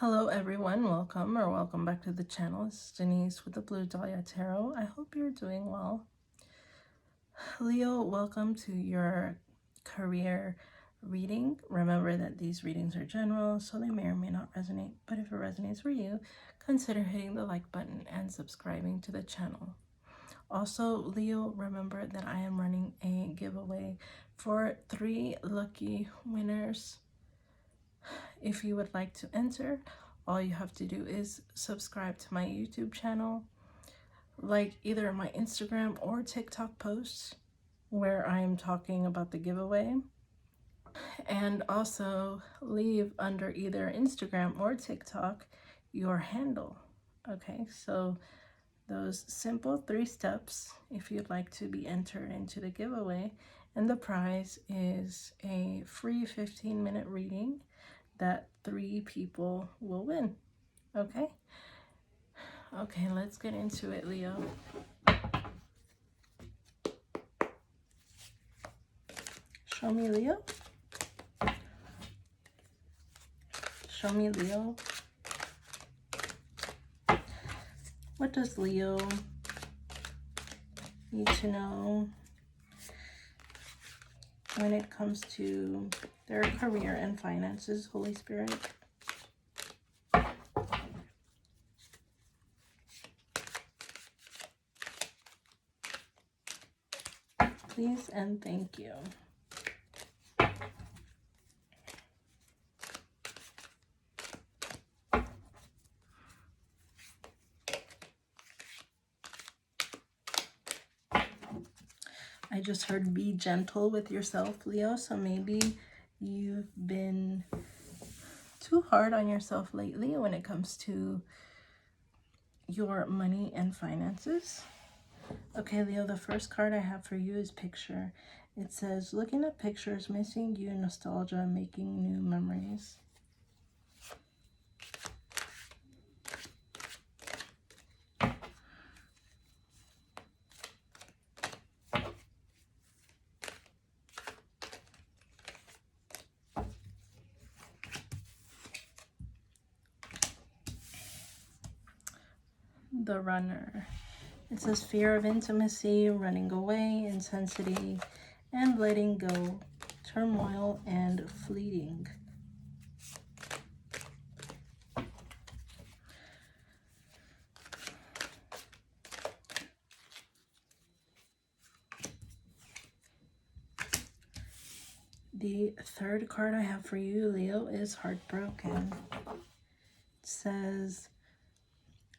Hello everyone, welcome back to the channel. It's Denise with the Blue Dahlia Tarot. I hope you're doing well. Leo, welcome to your career reading. Remember that these readings are general, so they may or may not resonate, but if it resonates for you, consider hitting the like button and subscribing to the channel. Also, Leo, remember that I am running a giveaway for 3 lucky winners. If you would like to enter, all you have to do is subscribe to my YouTube channel, like either my Instagram or TikTok posts where I am talking about the giveaway, and also leave under either Instagram or TikTok your handle. Okay, so those simple 3 steps if you'd like to be entered into the giveaway, and the prize is a free 15-minute reading that 3 people will win. Okay, let's get into it, Leo. Show me Leo. Show me Leo. What does Leo need to know when it comes to their career and finances, Holy Spirit? Please and thank you. I just heard be gentle with yourself, Leo. So maybe you've been too hard on yourself lately when it comes to your money and finances. Okay, Leo, the first card I have for you is picture. It says, looking at pictures, missing you, nostalgia, making new memories. The runner. It says fear of intimacy, running away, intensity, and letting go, turmoil, and fleeting. The third card I have for you, Leo, is heartbroken. It says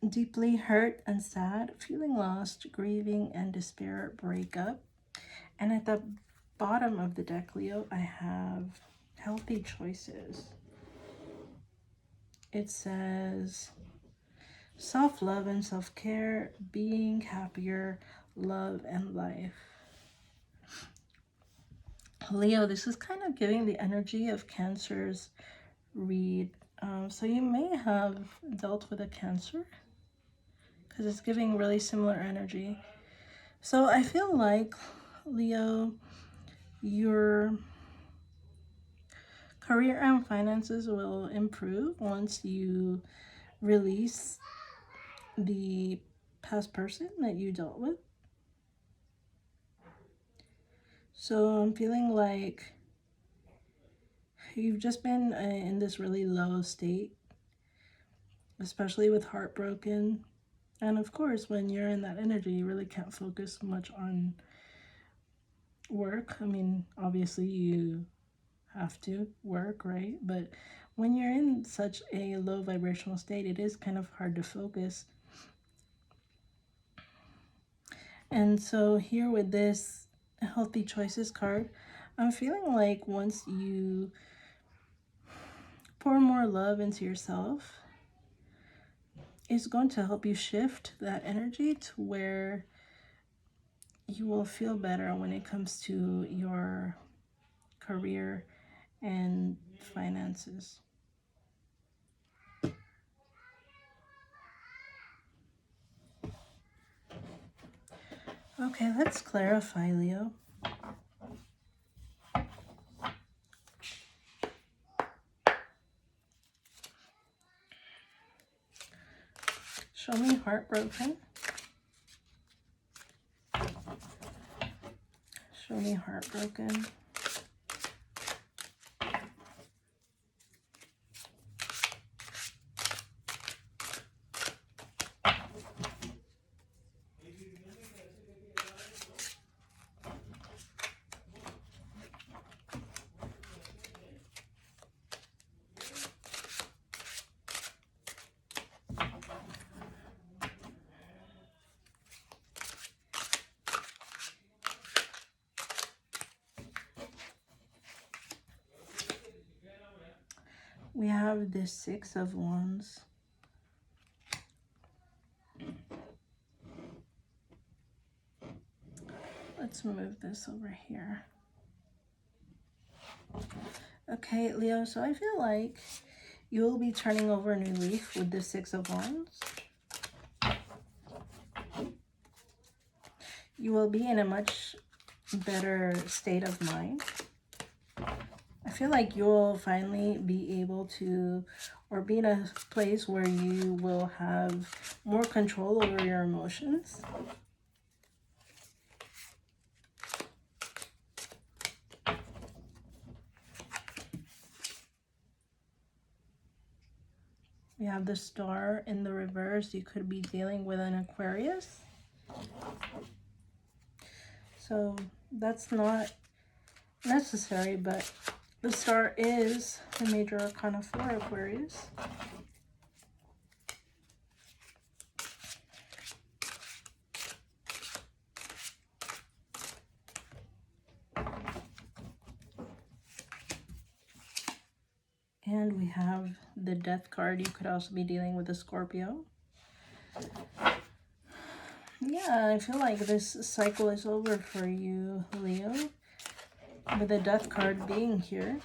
deeply hurt and sad, feeling lost, grieving, and despair, breakup. And at the bottom of the deck, Leo, I have healthy choices. It says self-love and self-care, being happier, love, and life. Leo, this is kind of giving the energy of Cancer's read. So you may have dealt with a Cancer because it's giving really similar energy. So I feel like, Leo, your career and finances will improve once you release the past person that you dealt with. So I'm feeling like you've just been in this really low state, especially with heartbroken. And of course, when you're in that energy, you really can't focus much on work. I mean, obviously you have to work, right? But when you're in such a low vibrational state, it is kind of hard to focus. And so here with this healthy choices card, I'm feeling like once you pour more love into yourself, it's going to help you shift that energy to where you will feel better when it comes to your career and finances. Okay, let's clarify, Leo. Show me heartbroken. Show me heartbroken. We have the Six of Wands. Let's move this over here. Okay, Leo, so I feel like you will be turning over a new leaf with the Six of Wands. You will be in a much better state of mind. I feel like you'll finally be able to, or be in a place where you will have more control over your emotions. We have the Star in the reverse. You could be dealing with an Aquarius. So that's not necessary, but the Star is the major arcana for Aquarius. And we have the Death card. You could also be dealing with a Scorpio. Yeah, I feel like this cycle is over for you, Leo, with the Death card being here.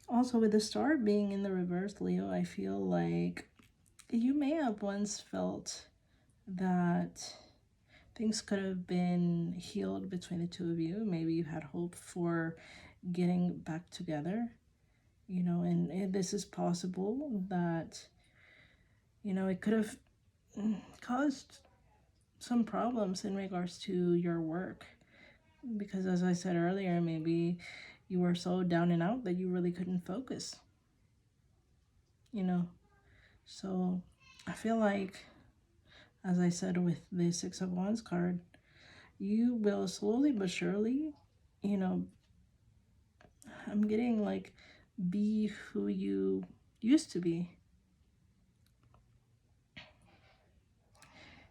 Also, with the Star being in the reverse, Leo, I feel like you may have once felt that things could have been healed between the two of you. Maybe you had hope for getting back together, you know, and this is possible that, you know, it could have caused some problems in regards to your work, because as I said earlier, maybe you were so down and out that you really couldn't focus, you know. So I feel like, as I said with the Six of Wands card, you will slowly but surely, you know, I'm getting like, be who you used to be.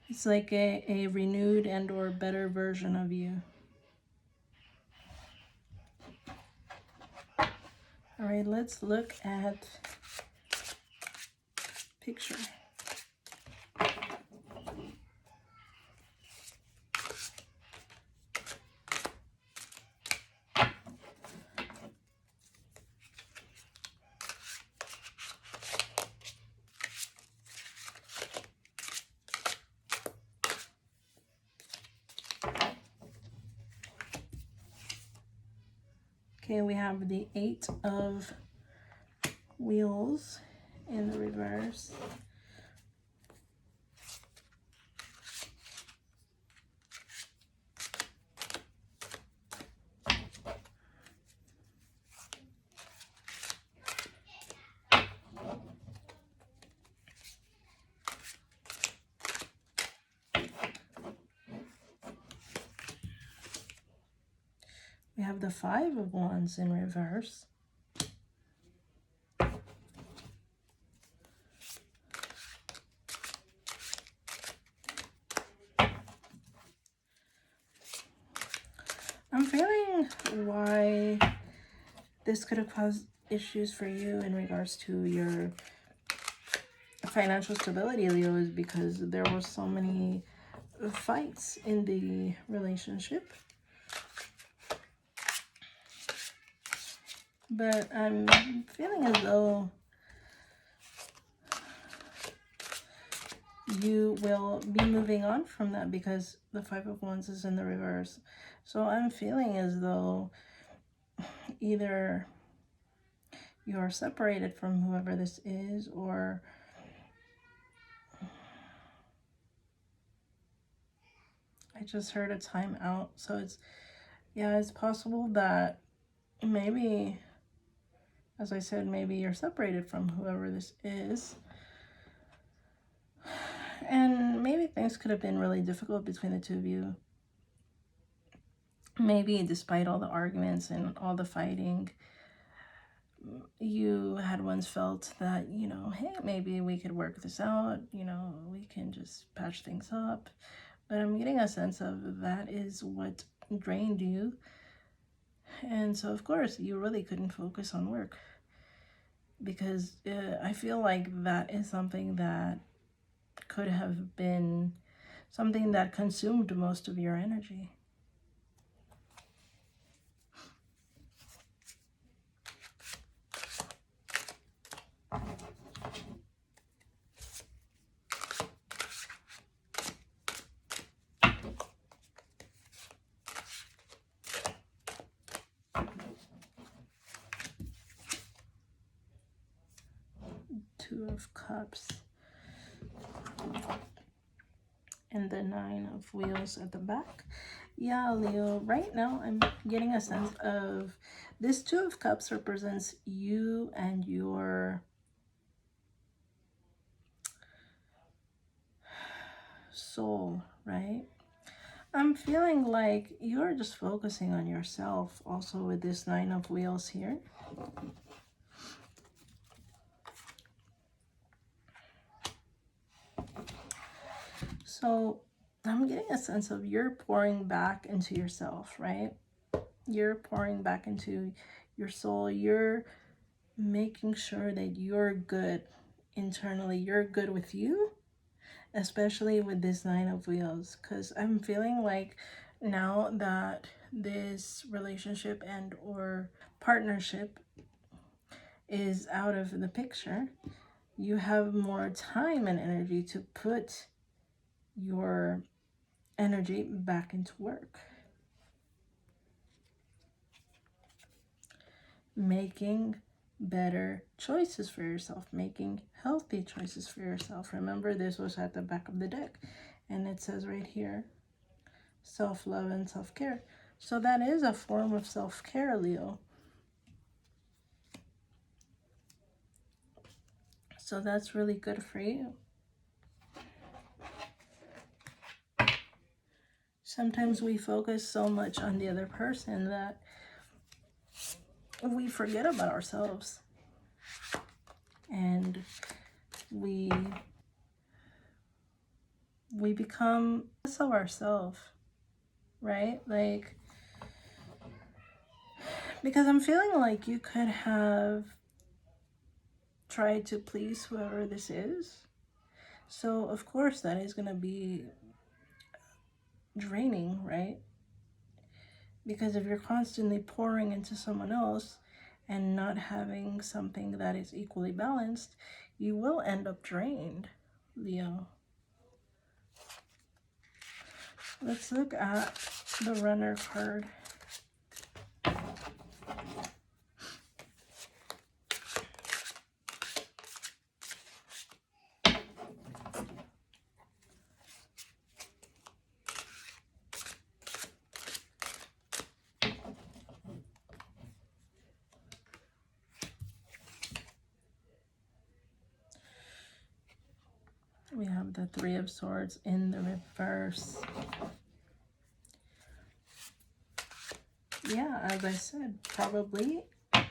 It's like a renewed and or better version of you. All right, let's look at picture. Okay, we have the Eight of Wheels in the reverse. We have the Five of Wands in reverse. I'm feeling why this could have caused issues for you in regards to your financial stability, Leo, is because there were so many fights in the relationship. But I'm feeling as though you will be moving on from that, because the Five of Wands is in the reverse. So I'm feeling as though either you are separated from whoever this is, or I just heard a timeout. So it's possible that maybe, as I said, maybe you're separated from whoever this is. And maybe things could have been really difficult between the two of you. Maybe despite all the arguments and all the fighting, you had once felt that, hey, maybe we could work this out, we can just patch things up. But I'm getting a sense of that is what drained you. And so, of course, you really couldn't focus on work. Because I feel like that is something that could have been something that consumed most of your energy. Two of Cups. And the Nine of Wheels at the back. Yeah, Leo, right now I'm getting a sense of this Two of Cups represents you and your soul, right? I'm feeling like you're just focusing on yourself also with this Nine of Wheels here. So I'm getting a sense of you're pouring back into yourself, right? You're pouring back into your soul. You're making sure that you're good internally. You're good with you, especially with this Nine of Wheels. Because I'm feeling like now that this relationship and or partnership is out of the picture, you have more time and energy to put your energy back into work. Making better choices for yourself, making healthy choices for yourself. Remember, this was at the back of the deck, and it says right here, self-love and self-care. So that is a form of self-care, Leo. So that's really good for you. Sometimes we focus so much on the other person that we forget about ourselves. And we become less of ourselves, right? Like, because I'm feeling like you could have tried to please whoever this is. So, of course, that is going to be draining, right? Because if you're constantly pouring into someone else and not having something that is equally balanced, you will end up drained, Leo. Let's look at the Runner card. We have the Three of Swords in the reverse. Yeah, as I said, probably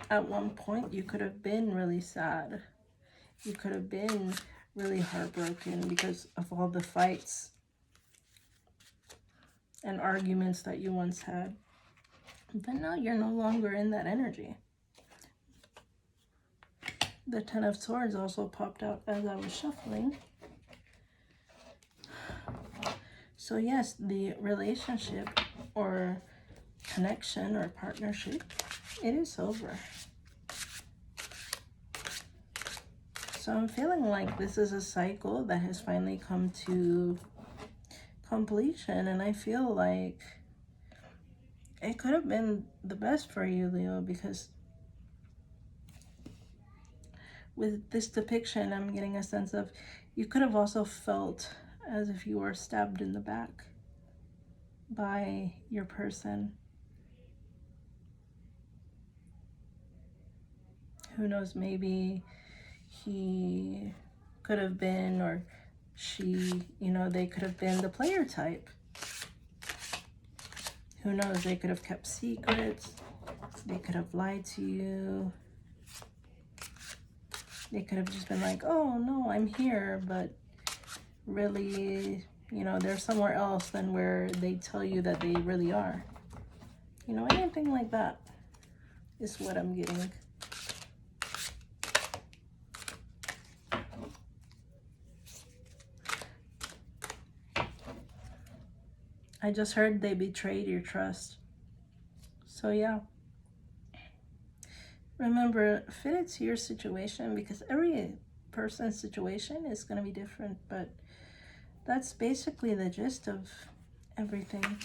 at one point you could have been really sad. You could have been really heartbroken because of all the fights and arguments that you once had. But now you're no longer in that energy. The Ten of Swords also popped out as I was shuffling. So yes, the relationship or connection or partnership, it is over. So I'm feeling like this is a cycle that has finally come to completion, and I feel like it could have been the best for you, Leo, because with this depiction, I'm getting a sense of you could have also felt as if you were stabbed in the back. by your person. Who knows, maybe he could have been, or she, they could have been the player type. Who knows, they could have kept secrets. They could have lied to you. They could have just been like, oh, no, I'm here, but really, they're somewhere else than where they tell you that they really are. Anything like that is what I'm getting. I just heard they betrayed your trust. So yeah. Remember, fit it to your situation, because every person's situation is going to be different, but that's basically the gist of everything.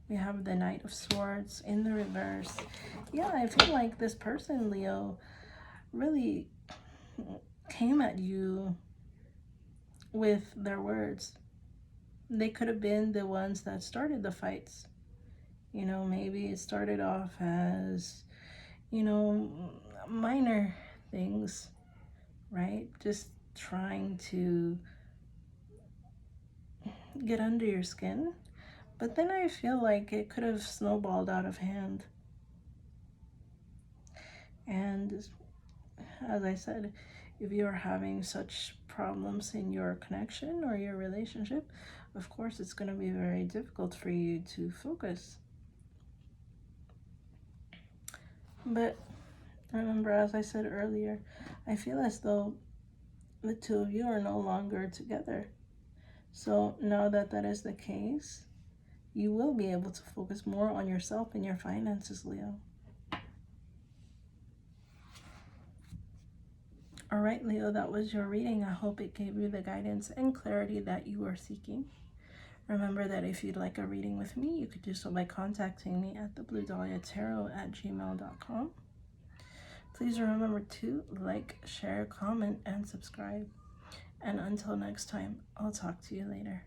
We have the Knight of Swords in the reverse. Yeah, I feel like this person, Leo, really came at you with their words. They could have been the ones that started the fights. Maybe it started off as, minor things, right? Just trying to get under your skin. But then I feel like it could have snowballed out of hand. And as I said, if you're having such problems in your connection or your relationship, of course it's going to be very difficult for you to focus. But remember, as I said earlier, I feel as though the two of you are no longer together. So now that that is the case, you will be able to focus more on yourself and your finances, Leo. All right, Leo, that was your reading. I hope it gave you the guidance and clarity that you are seeking. Remember that if you'd like a reading with me, you could do so by contacting me at thebluedahliatarot@gmail.com. Please remember to like, share, comment, and subscribe. And until next time, I'll talk to you later.